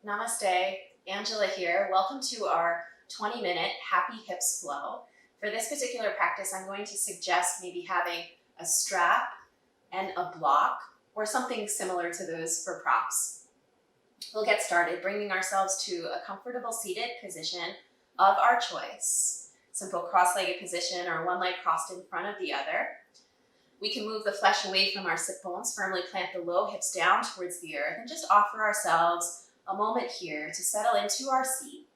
Namaste, Angela here. Welcome to our 20-minute Happy Hips Flow. For this particular practice, I'm going to suggest maybe having a strap and a block or something similar to those for props. We'll get started bringing ourselves to a comfortable seated position of our choice. Simple cross-legged position or one leg crossed in front of the other. We can move the flesh away from our sit bones, firmly plant the low hips down towards the earth, and just offer ourselves a moment here to settle into our seat.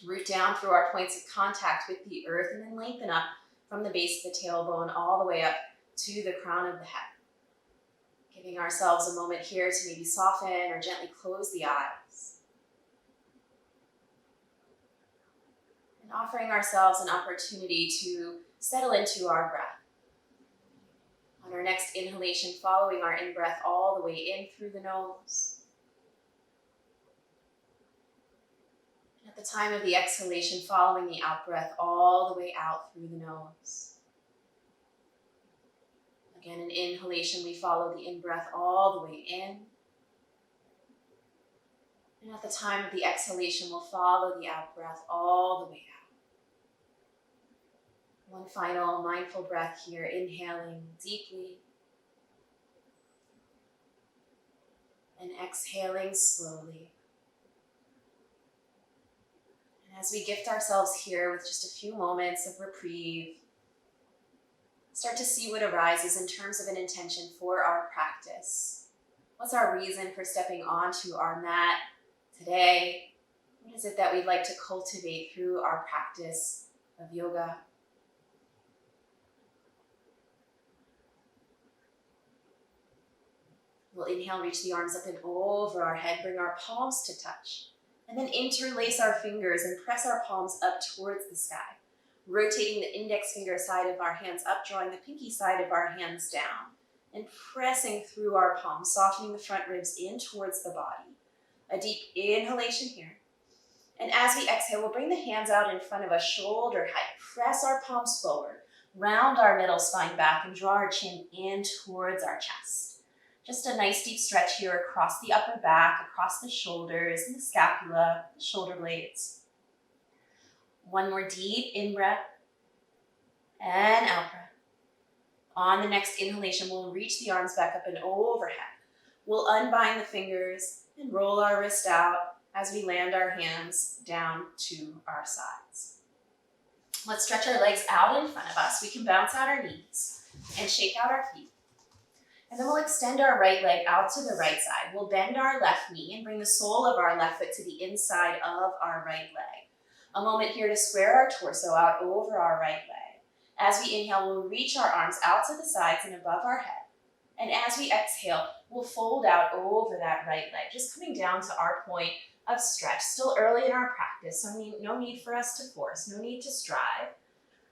Root down through our points of contact with the earth and then lengthen up from the base of the tailbone all the way up to the crown of the head. Giving ourselves a moment here to maybe soften or gently close the eyes. And offering ourselves an opportunity to settle into our breath. On our next inhalation, following our in-breath all the way in through the nose. At the time of the exhalation, following the out-breath all the way out through the nose. Again, an inhalation, we follow the in-breath all the way in. And at the time of the exhalation, we'll follow the out-breath all the way out. One final mindful breath here, inhaling deeply. And exhaling slowly. As we gift ourselves here with just a few moments of reprieve, start to see what arises in terms of an intention for our practice. What's our reason for stepping onto our mat today? What is it that we'd like to cultivate through our practice of yoga? We'll inhale, reach the arms up and over our head, bring our palms to touch. And then interlace our fingers and press our palms up towards the sky. Rotating the index finger side of our hands up, drawing the pinky side of our hands down. And pressing through our palms, softening the front ribs in towards the body. A deep inhalation here. And as we exhale, we'll bring the hands out in front of us, shoulder height. Press our palms forward. Round our middle spine back and draw our chin in towards our chest. Just a nice deep stretch here across the upper back, across the shoulders and the scapula, the shoulder blades. One more deep in-breath and out-breath. On the next inhalation, we'll reach the arms back up and overhead. We'll unbind the fingers and roll our wrist out as we land our hands down to our sides. Let's stretch our legs out in front of us. We can bounce out our knees and shake out our feet. And then we'll extend our right leg out to the right side. We'll bend our left knee and bring the sole of our left foot to the inside of our right leg. A moment here to square our torso out over our right leg. As we inhale, we'll reach our arms out to the sides and above our head. And as we exhale, we'll fold out over that right leg, just coming down to our point of stretch. Still early in our practice, so no need for us to force, no need to strive.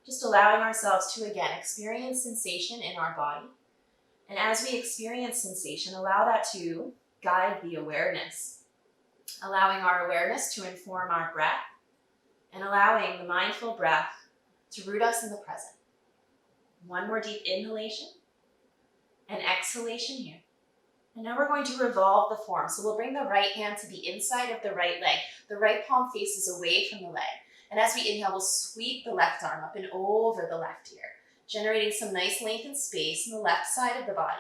Just allowing ourselves to, again, experience sensation in our body. And as we experience sensation, allow that to guide the awareness, allowing our awareness to inform our breath, and allowing the mindful breath to root us in the present. One more deep inhalation and exhalation here. And now we're going to revolve the form. So we'll bring the right hand to the inside of the right leg. The right palm faces away from the leg. And as we inhale, we'll sweep the left arm up and over the left ear, generating some nice length and space in the left side of the body.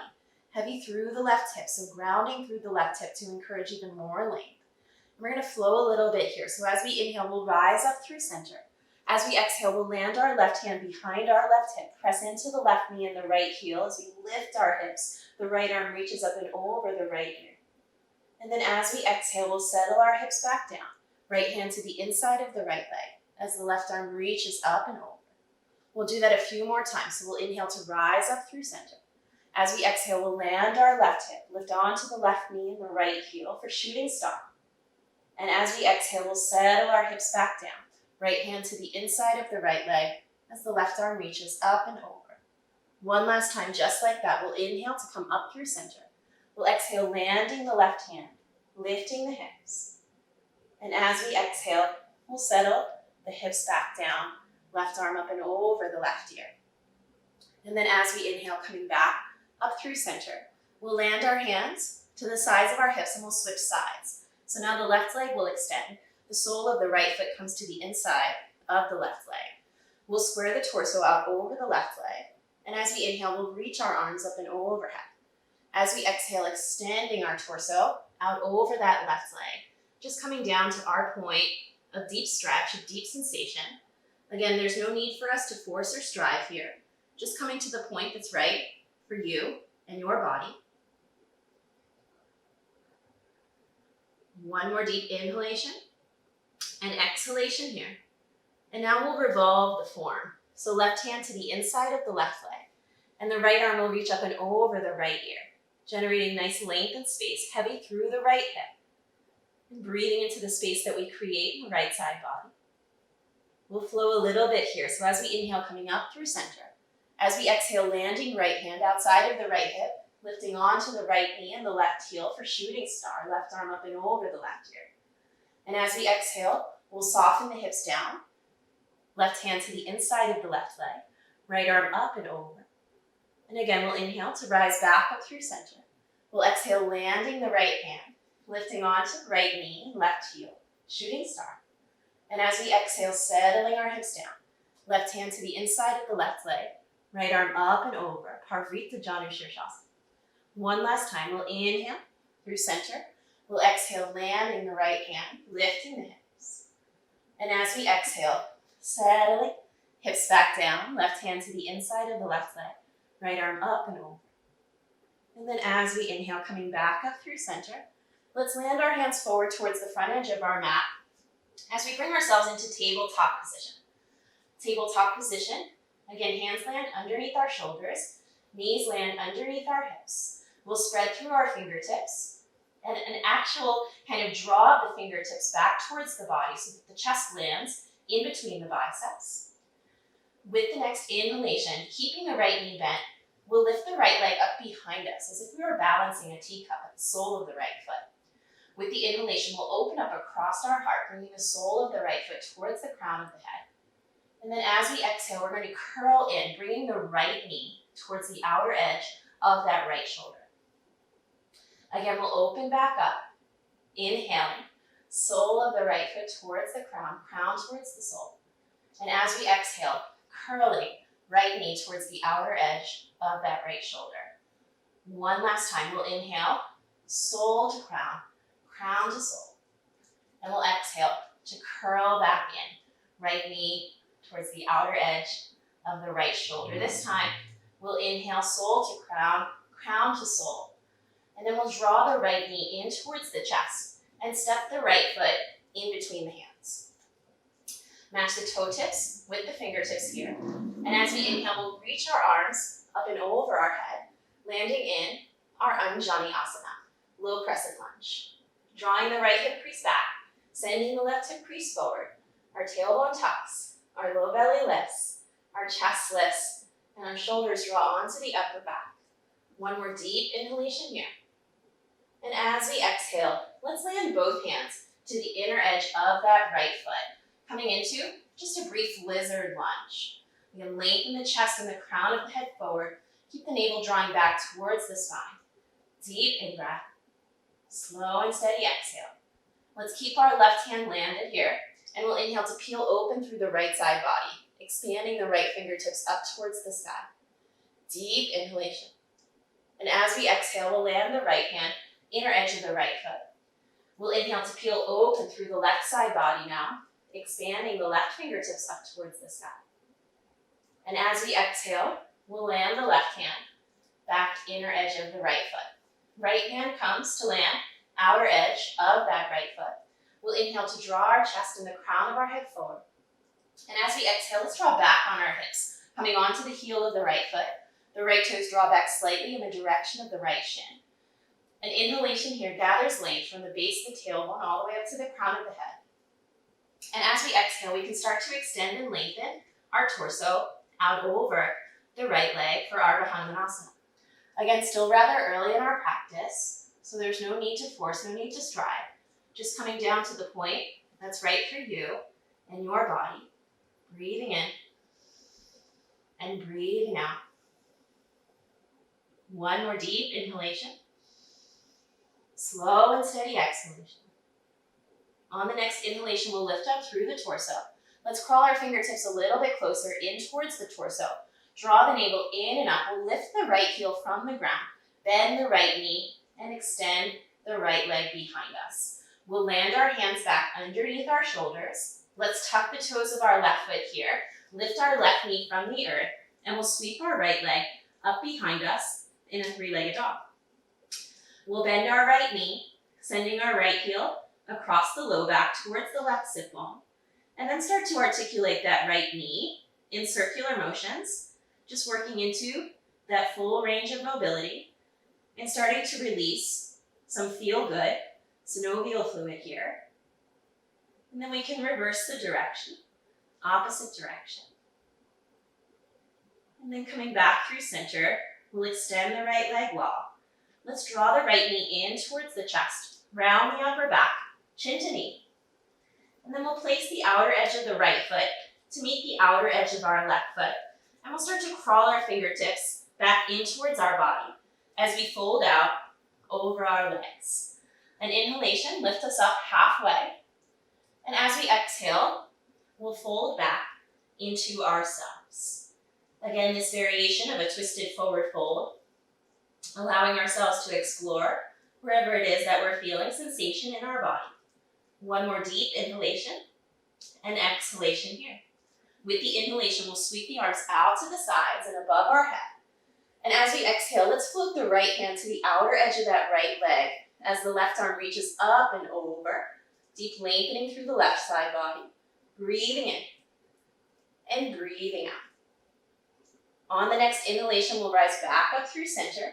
Heavy through the left hip, so grounding through the left hip to encourage even more length. And we're going to flow a little bit here. So as we inhale, we'll rise up through center. As we exhale, we'll land our left hand behind our left hip. Press into the left knee and the right heel as we lift our hips. The right arm reaches up and over the right ear. And then as we exhale, we'll settle our hips back down. Right hand to the inside of the right leg as the left arm reaches up and over. We'll do that a few more times. So we'll inhale to rise up through center. As we exhale, we'll land our left hip, lift onto the left knee and the right heel for shooting star. And as we exhale, we'll settle our hips back down. Right hand to the inside of the right leg as the left arm reaches up and over. One last time, just like that. We'll inhale to come up through center. We'll exhale, landing the left hand, lifting the hips. And as we exhale, we'll settle the hips back down, left arm up and over the left ear. And then as we inhale, coming back up through center, we'll land our hands to the sides of our hips and we'll switch sides. So now the left leg will extend. The sole of the right foot comes to the inside of the left leg. We'll square the torso out over the left leg. And as we inhale, we'll reach our arms up and overhead. As we exhale, extending our torso out over that left leg, just coming down to our point of deep stretch, of deep sensation. Again, there's no need for us to force or strive here. Just coming to the point that's right for you and your body. One more deep inhalation and exhalation here. And now we'll revolve the form. So left hand to the inside of the left leg, and the right arm will reach up and over the right ear, generating nice length and space, heavy through the right hip. And breathing into the space that we create in the right side body. We'll flow a little bit here. So as we inhale, coming up through center. As we exhale, landing right hand outside of the right hip, lifting onto the right knee and the left heel for shooting star, left arm up and over the left ear. And as we exhale, we'll soften the hips down. Left hand to the inside of the left leg, right arm up and over. And again, we'll inhale to rise back up through center. We'll exhale, landing the right hand, lifting onto the right knee, left heel, shooting star. And as we exhale, settling our hips down. Left hand to the inside of the left leg, right arm up and over, Parvrita Janu Shirshasana. One last time, we'll inhale through center. We'll exhale, landing the right hand, lifting the hips. And as we exhale, settling, hips back down, left hand to the inside of the left leg, right arm up and over. And then as we inhale, coming back up through center, let's land our hands forward towards the front edge of our mat as we bring ourselves into tabletop position. Tabletop position, again, hands land underneath our shoulders, knees land underneath our hips. We'll spread through our fingertips and an actual kind of draw of the fingertips back towards the body so that the chest lands in between the biceps. With the next inhalation, keeping the right knee bent, we'll lift the right leg up behind us as if we were balancing a teacup at the sole of the right foot. With the inhalation, we'll open up across our heart, bringing the sole of the right foot towards the crown of the head. And then as we exhale, we're going to curl in, bringing the right knee towards the outer edge of that right shoulder. Again, we'll open back up, inhaling, sole of the right foot towards the crown, crown towards the sole. And as we exhale, curling right knee towards the outer edge of that right shoulder. One last time, we'll inhale, sole to crown, crown to sole. And we'll exhale to curl back in, right knee towards the outer edge of the right shoulder. This time, we'll inhale, sole to crown, crown to sole. And then we'll draw the right knee in towards the chest and step the right foot in between the hands. Match the toe tips with the fingertips here. And as we inhale, we'll reach our arms up and over our head, landing in our Anjani Asana, low crescent lunge. Drawing the right hip crease back, sending the left hip crease forward. Our tailbone tucks, our low belly lifts, our chest lifts, and our shoulders draw onto the upper back. One more deep inhalation here. And as we exhale, let's land both hands to the inner edge of that right foot, coming into just a brief lizard lunge. You can lengthen the chest and the crown of the head forward. Keep the navel drawing back towards the spine. Deep in-breath. Slow and steady exhale. Let's keep our left hand landed here, and we'll inhale to peel open through the right side body, expanding the right fingertips up towards the sky. Deep inhalation. And as we exhale, we'll land the right hand, inner edge of the right foot. We'll inhale to peel open through the left side body now, expanding the left fingertips up towards the sky. And as we exhale, we'll land the left hand, back inner edge of the right foot. Right hand comes to land, outer edge of that right foot. We'll inhale to draw our chest and the crown of our head forward. And as we exhale, let's draw back on our hips, coming onto the heel of the right foot. The right toes draw back slightly in the direction of the right shin. An inhalation here gathers length from the base of the tailbone all the way up to the crown of the head. And as we exhale, we can start to extend and lengthen our torso out over the right leg for Ardha Hanumanasana. Again, still rather early in our practice, so there's no need to force, no need to strive. Just coming down to the point that's right for you and your body. Breathing in and breathing out. One more deep inhalation. Slow and steady exhalation. On the next inhalation, we'll lift up through the torso. Let's crawl our fingertips a little bit closer in towards the torso. Draw the navel in and up. We'll lift the right heel from the ground. Bend the right knee and extend the right leg behind us. We'll land our hands back underneath our shoulders. Let's tuck the toes of our left foot here. Lift our left knee from the earth, and we'll sweep our right leg up behind us in a three-legged dog. We'll bend our right knee, sending our right heel across the low back towards the left sit bone, and then start to articulate that right knee in circular motions, just working into that full range of mobility and starting to release some feel-good synovial fluid here. And then we can reverse the direction, opposite direction. And then coming back through center, we'll extend the right leg long. Let's draw the right knee in towards the chest, round the upper back, chin to knee. And then we'll place the outer edge of the right foot to meet the outer edge of our left foot. And we'll start to crawl our fingertips back in towards our body as we fold out over our legs. An inhalation lifts us up halfway. And as we exhale, we'll fold back into ourselves. Again, this variation of a twisted forward fold, allowing ourselves to explore wherever it is that we're feeling sensation in our body. One more deep inhalation and exhalation here. With the inhalation, we'll sweep the arms out to the sides and above our head. And as we exhale, let's float the right hand to the outer edge of that right leg as the left arm reaches up and over, deep lengthening through the left side body. Breathing in and breathing out. On the next inhalation, we'll rise back up through center.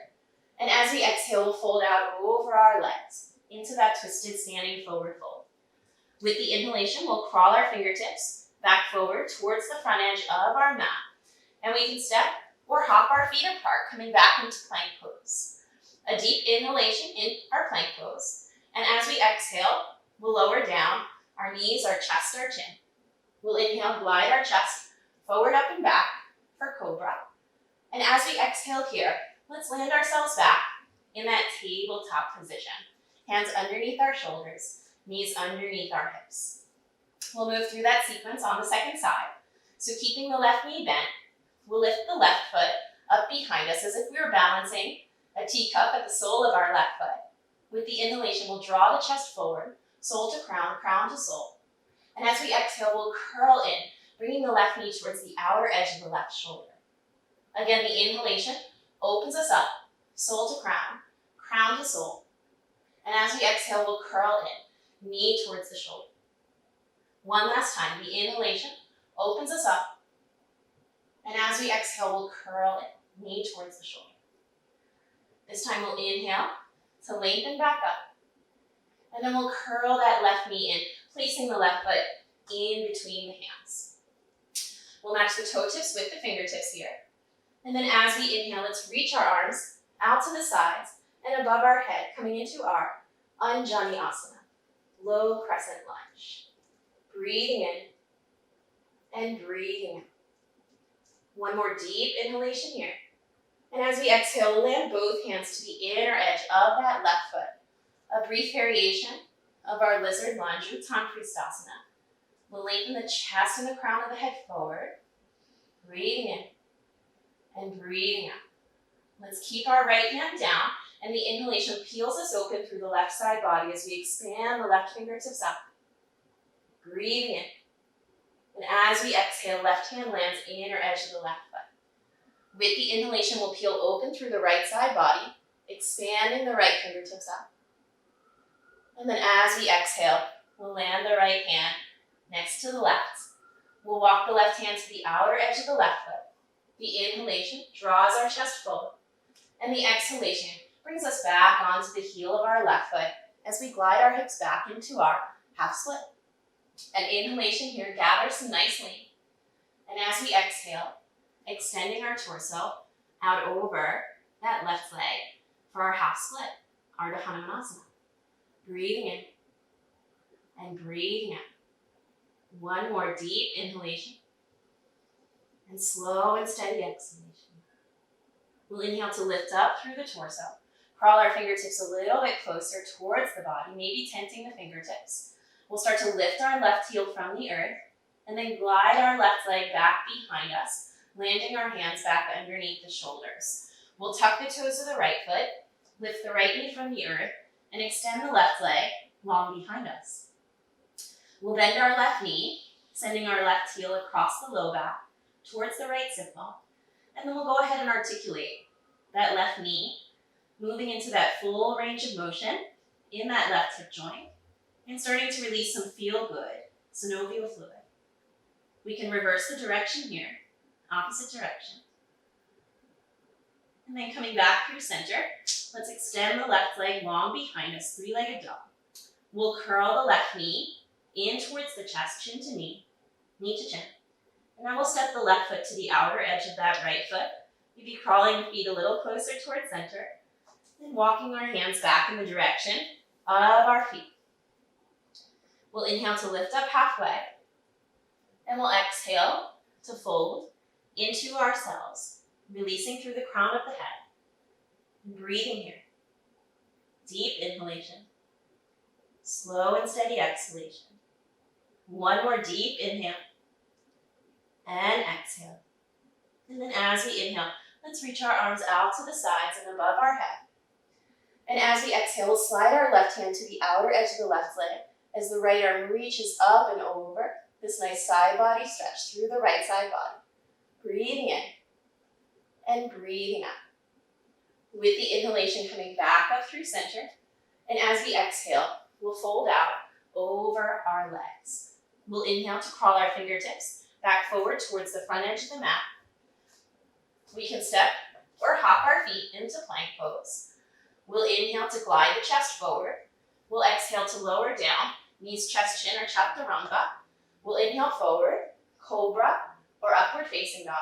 And as we exhale, we'll fold out over our legs into that twisted standing forward fold. With the inhalation, we'll crawl our fingertips back forward towards the front edge of our mat. And we can step or hop our feet apart, coming back into plank pose. A deep inhalation in our plank pose. And as we exhale, we'll lower down our knees, our chest, our chin. We'll inhale, glide our chest forward, up, and back for cobra. And as we exhale here, let's land ourselves back in that tabletop position. Hands underneath our shoulders, knees underneath our hips. We'll move through that sequence on the second side. So keeping the left knee bent, we'll lift the left foot up behind us as if we were balancing a teacup at the sole of our left foot. With the inhalation, we'll draw the chest forward, sole to crown, crown to sole. And as we exhale, we'll curl in, bringing the left knee towards the outer edge of the left shoulder. Again, the inhalation opens us up, sole to crown, crown to sole. And as we exhale, we'll curl in, knee towards the shoulder. One last time, the inhalation opens us up. And as we exhale, we'll curl in, knee towards the shoulder. This time we'll inhale to lengthen back up. And then we'll curl that left knee in, placing the left foot in between the hands. We'll match the toe tips with the fingertips here. And then as we inhale, let's reach our arms out to the sides and above our head, coming into our Anjani Asana, low crescent lunge. Breathing in and breathing out. One more deep inhalation here. And as we exhale, we'll land both hands to the inner edge of that left foot. A brief variation of our lizard lunge, Uttan Prithasana. We'll lengthen the chest and the crown of the head forward. Breathing in and breathing out. Let's keep our right hand down, and the inhalation peels us open through the left side body as we expand the left fingertips up. Breathing in. And as we exhale, left hand lands inner edge of the left foot. With the inhalation, we'll peel open through the right side body, expanding the right fingertips up. And then as we exhale, we'll land the right hand next to the left. We'll walk the left hand to the outer edge of the left foot. The inhalation draws our chest forward. And the exhalation brings us back onto the heel of our left foot as we glide our hips back into our half split. An inhalation here gathers some nice length. And as we exhale, extending our torso out over that left leg for our half split, Ardha Hanumanasana. Breathing in and breathing out. One more deep inhalation and slow and steady exhalation. We'll inhale to lift up through the torso. Crawl our fingertips a little bit closer towards the body, maybe tenting the fingertips. We'll start to lift our left heel from the earth and then glide our left leg back behind us, landing our hands back underneath the shoulders. We'll tuck the toes of the right foot, lift the right knee from the earth, and extend the left leg long behind us. We'll bend our left knee, sending our left heel across the low back towards the right sit bone. And then we'll go ahead and articulate that left knee, moving into that full range of motion in that left hip joint, and starting to release some feel-good synovial fluid. We can reverse the direction here, opposite direction. And then coming back through center, let's extend the left leg long behind us, three-legged dog. We'll curl the left knee in towards the chest, chin to knee to chin. And then we'll step the left foot to the outer edge of that right foot. You'd be crawling the feet a little closer towards center and walking our hands back in the direction of our feet. We'll inhale to lift up halfway, and we'll exhale to fold into ourselves, releasing through the crown of the head. And breathing here. Deep inhalation. Slow and steady exhalation. One more deep inhale. And exhale. And then as we inhale, let's reach our arms out to the sides and above our head. And as we exhale, we'll slide our left hand to the outer edge of the left leg as the right arm reaches up and over. This nice side body stretch through the right side body. Breathing in and breathing out. With the inhalation coming back up through center. And as we exhale, we'll fold out over our legs. We'll inhale to crawl our fingertips back forward towards the front edge of the mat. We can step or hop our feet into plank pose. We'll inhale to glide the chest forward. We'll exhale to lower down, knees, chest, chin, or chaturanga. We'll inhale forward, cobra, or upward facing dog.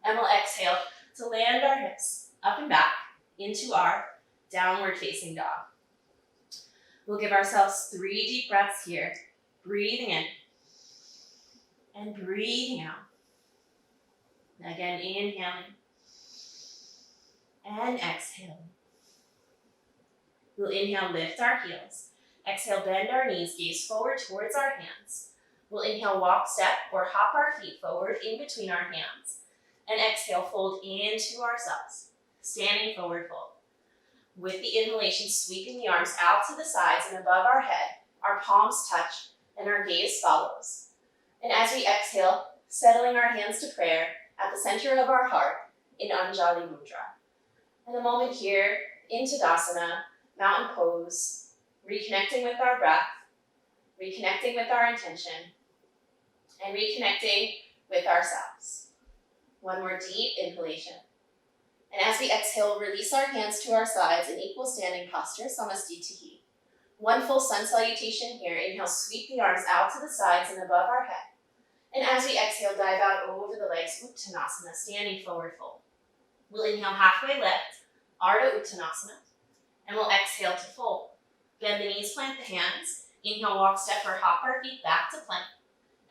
And we'll exhale to land our hips up and back into our downward facing dog. We'll give ourselves 3 deep breaths here. Breathing in and breathing out. Again, inhaling and exhaling. We'll inhale, lift our heels. Exhale, bend our knees, gaze forward towards our hands. We'll inhale, walk, step, or hop our feet forward in between our hands. And exhale, fold into ourselves, standing forward fold. With the inhalation, sweeping the arms out to the sides and above our head, our palms touch, and our gaze follows. And as we exhale, settling our hands to prayer at the center of our heart in Anjali Mudra. And a moment here in Tadasana, mountain pose, reconnecting with our breath, reconnecting with our intention, and reconnecting with ourselves. One more deep inhalation. And as we exhale, release our hands to our sides in equal standing posture, Samastitihi. One full sun salutation here. Inhale, sweep the arms out to the sides and above our head. And as we exhale, dive out over the legs, Uttanasana, standing forward fold. We'll inhale, halfway lift, Ardha Uttanasana, and we'll exhale to fold. Bend the knees, plant the hands. Inhale, walk, step, or hop our feet back to plank.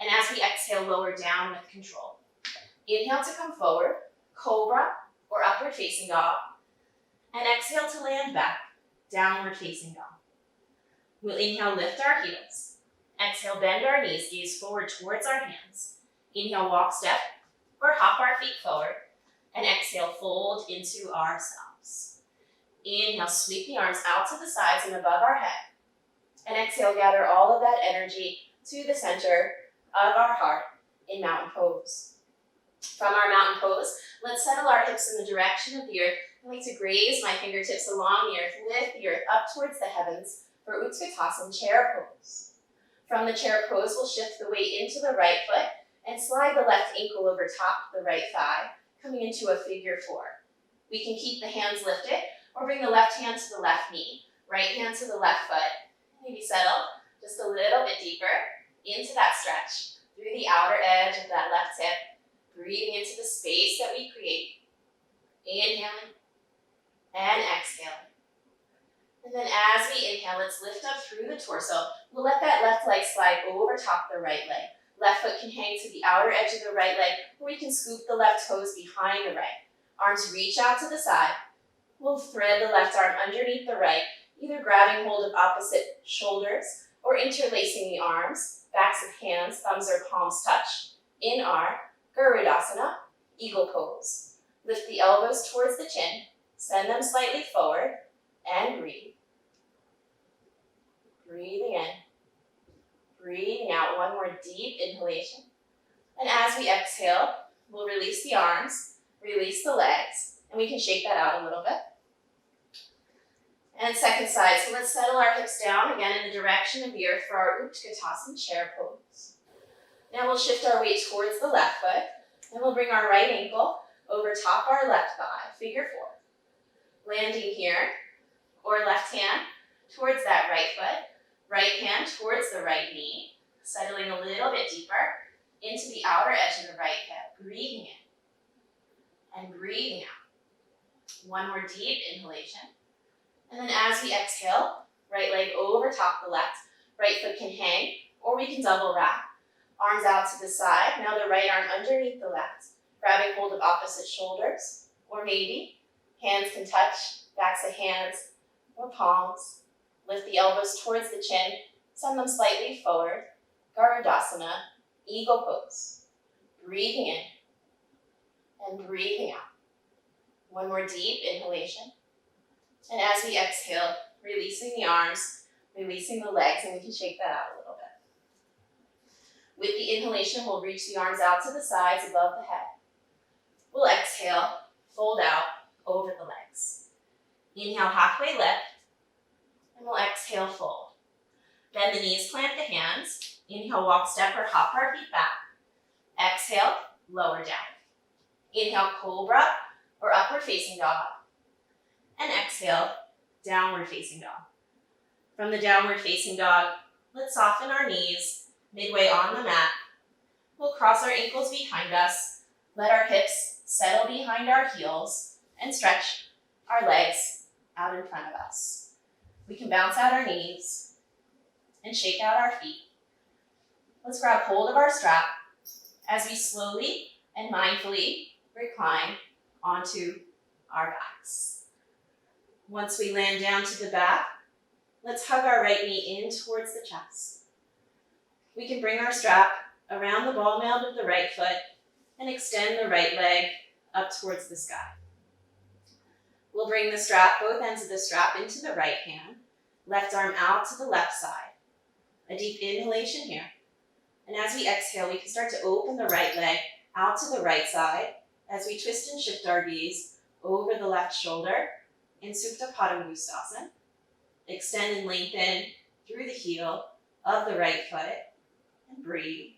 And as we exhale, lower down with control. Inhale to come forward, cobra, or upward facing dog. And exhale to land back, downward facing dog. We'll inhale, lift our heels. Exhale, bend our knees, gaze forward towards our hands. Inhale, walk, step, or hop our feet forward. And exhale, fold into ourselves. Inhale, sweep the arms out to the sides and above our head. And exhale, gather all of that energy to the center of our heart in mountain pose. From our mountain pose, let's settle our hips in the direction of the earth. I like to graze my fingertips along the earth, lift the earth up towards the heavens for Utkatasana chair pose. From the chair pose, we'll shift the weight into the right foot and slide the left ankle over top the right thigh, coming into a figure 4. We can keep the hands lifted or bring the left hand to the left knee, right hand to the left foot. Maybe settle just a little bit deeper into that stretch through the outer edge of that left hip, breathing into the space that we create. Inhaling and exhaling. And then as we inhale, let's lift up through the torso. We'll let that left leg slide over top the right leg. Left foot can hang to the outer edge of the right leg, or we can scoop the left toes behind the right. Arms reach out to the side. We'll thread the left arm underneath the right, either grabbing hold of opposite shoulders or interlacing the arms, backs of hands, thumbs or palms touch in our Garudasana, eagle pose. Lift the elbows towards the chin, send them slightly forward, and breathe. Breathing in, breathing out. One more deep inhalation. And as we exhale, we'll release the arms, release the legs, and we can shake that out a little bit. And second side, so let's settle our hips down again in the direction of the earth for our Utkatasana chair pose. Now we'll shift our weight towards the left foot, and we'll bring our right ankle over top our left thigh, figure four. Landing here, or left hand towards that right foot, right hand towards the right knee, settling a little bit deeper into the outer edge of the right hip, breathing in and breathing out. One more deep inhalation. And then as we exhale, right leg over top the left, right foot can hang, or we can double wrap. Arms out to the side, now the right arm underneath the left, grabbing hold of opposite shoulders, or maybe hands can touch, backs of hands, or palms. Lift the elbows towards the chin, send them slightly forward, Garudasana, eagle pose. Breathing in and breathing out. One more deep inhalation. And as we exhale, releasing the arms, releasing the legs, and we can shake that out a little bit. With the inhalation, we'll reach the arms out to the sides above the head. We'll exhale, fold out over the legs. Inhale, halfway lift, and we'll exhale, fold. Bend the knees, plant the hands. Inhale, walk, step, or hop our feet back. Exhale, lower down. Inhale, cobra, or upward facing dog. And exhale, downward facing dog. From the downward facing dog, let's soften our knees midway on the mat. We'll cross our ankles behind us, let our hips settle behind our heels, and stretch our legs out in front of us. We can bounce out our knees and shake out our feet. Let's grab hold of our strap as we slowly and mindfully recline onto our backs. Once we land down to the back, let's hug our right knee in towards the chest. We can bring our strap around the ball mound of the right foot and extend the right leg up towards the sky. We'll bring the strap, both ends of the strap, into the right hand, left arm out to the left side. A deep inhalation here. And as we exhale, we can start to open the right leg out to the right side as we twist and shift our gaze over the left shoulder in Supta Padangustasana. Extend and lengthen through the heel of the right foot and breathe.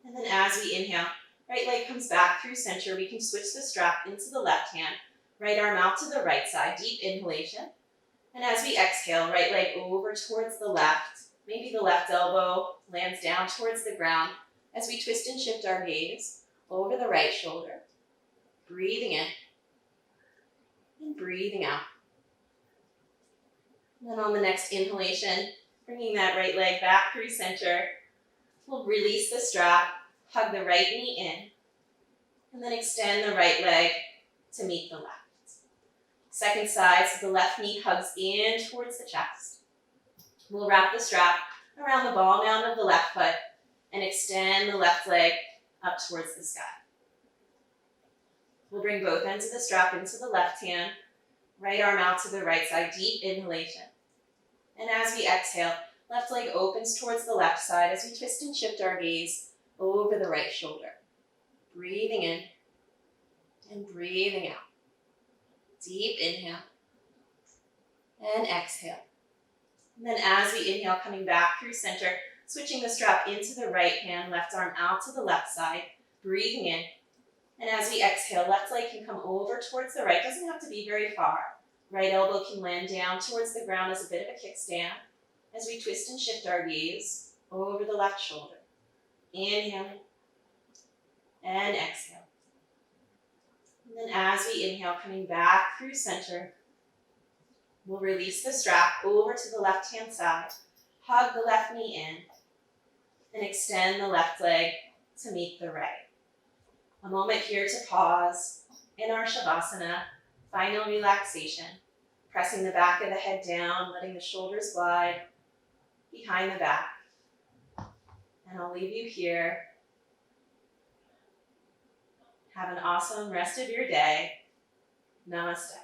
And then as we inhale, right leg comes back through center. We can switch the strap into the left hand, right arm out to the right side, deep inhalation. And as we exhale, right leg over towards the left. Maybe the left elbow lands down towards the ground as we twist and shift our gaze over the right shoulder. Breathing in and breathing out. And then on the next inhalation, bringing that right leg back through center, we'll release the strap, hug the right knee in, and then extend the right leg to meet the left. Second side, so the left knee hugs in towards the chest. We'll wrap the strap around the ball mound of the left foot and extend the left leg up towards the sky. We'll bring both ends of the strap into the left hand, right arm out to the right side, deep inhalation. And as we exhale, left leg opens towards the left side as we twist and shift our gaze over the right shoulder. Breathing in and breathing out. Deep inhale and exhale. And then as we inhale, coming back through center, switching the strap into the right hand, left arm out to the left side, breathing in. And as we exhale, left leg can come over towards the right, doesn't have to be very far. Right elbow can land down towards the ground as a bit of a kickstand as we twist and shift our gaze over the left shoulder. Inhaling and exhale. And then as we inhale, coming back through center, we'll release the strap over to the left-hand side, hug the left knee in, and extend the left leg to meet the right. A moment here to pause in our Shavasana, final relaxation, Pressing the back of the head down, letting the shoulders glide behind the back. And I'll leave you here. Have an awesome rest of your day. Namaste.